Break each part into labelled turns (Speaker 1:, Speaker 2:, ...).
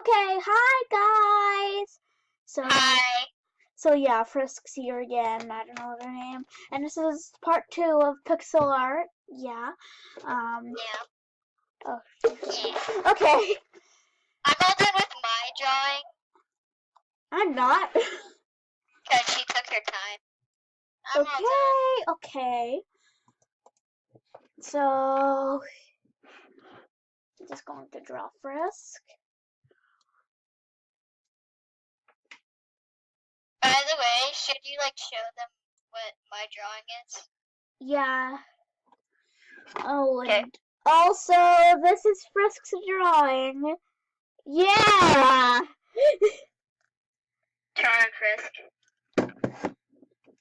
Speaker 1: Okay, hi guys. So,
Speaker 2: Hi.
Speaker 1: yeah, Frisk's here again. I don't know her name, and this is part 2 of pixilart. Yeah.
Speaker 2: Yeah.
Speaker 1: Oh.
Speaker 2: Yeah.
Speaker 1: Okay.
Speaker 2: I'm all done with my drawing
Speaker 1: I'm not.
Speaker 2: because she took her time. I'm all done.
Speaker 1: Okay. So, I'm just going to draw Frisk.
Speaker 2: By the way, should you show them what my drawing is?
Speaker 1: Yeah. Oh,
Speaker 2: Okay.
Speaker 1: and also, this is Frisk's drawing. Yeah.
Speaker 2: Turn Frisk.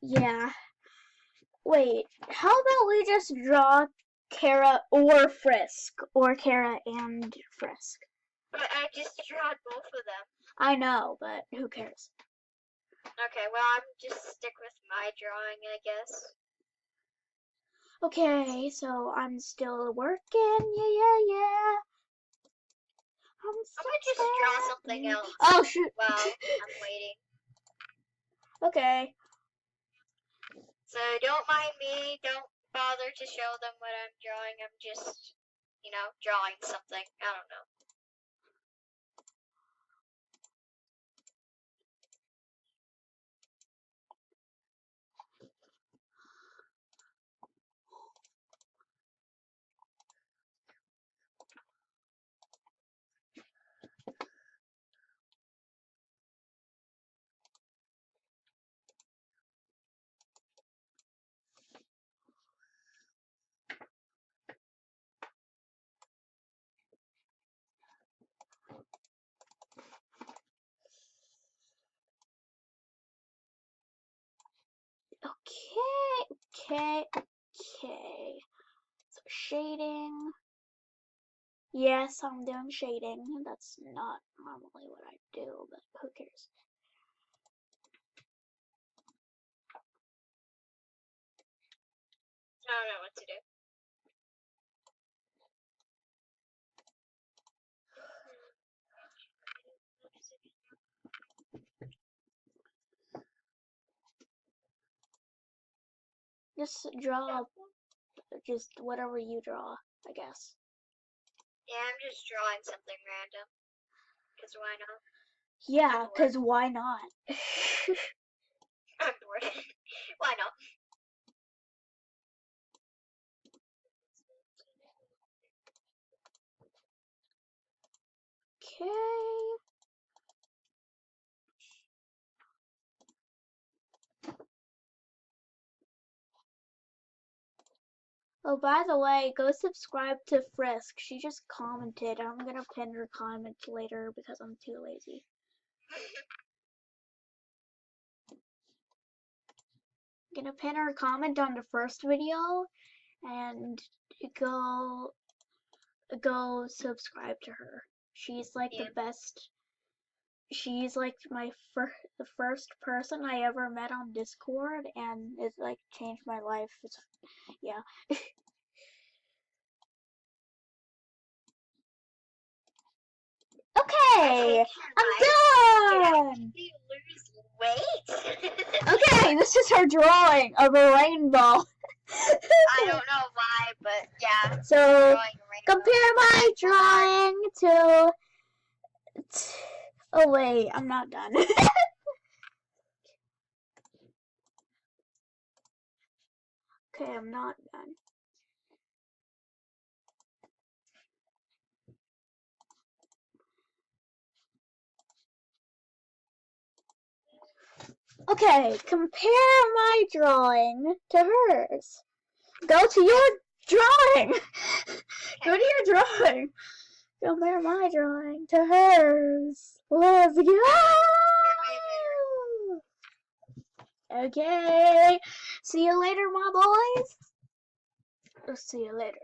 Speaker 1: Yeah. Wait, how about we just draw Kara or Frisk? Or Kara and Frisk.
Speaker 2: But I just drawed both of them.
Speaker 1: I know, but who cares?
Speaker 2: Okay, well, I'm just stick with my drawing, I guess.
Speaker 1: Okay, so I'm still working. Yeah. I'm
Speaker 2: gonna just draw something else.
Speaker 1: Oh, shoot.
Speaker 2: Well, I'm waiting.
Speaker 1: Okay.
Speaker 2: So don't mind me. Don't bother to show them what I'm drawing. I'm just, drawing something. I don't know.
Speaker 1: Okay. So shading. Yes, I'm doing shading. That's not normally what I do, but who cares?
Speaker 2: I don't know what to do.
Speaker 1: Just draw, just whatever you draw, I guess.
Speaker 2: Yeah, I'm just drawing something random. Because why not?
Speaker 1: Yeah, because why not?
Speaker 2: I'm bored. Why not?
Speaker 1: Okay. Oh, by the way, go subscribe to Frisk. She just commented. I'm gonna pin her comment later because I'm too lazy. I'm gonna pin her comment on the first video and go subscribe to her. She's like the best. She's like the first person I ever met on Discord, and it like changed my life. Yeah. Okay, I'm done.
Speaker 2: You lose weight?
Speaker 1: Okay, this is her drawing of a rainbow.
Speaker 2: I don't know why, but yeah.
Speaker 1: So compare my drawing to. Oh wait, I'm not done. Okay, I'm not done. Okay, compare my drawing to hers. Go to your drawing. Go to your drawing. Compare my drawing to hers. Let's go. Okay. See you later, my boys. I'll see you later.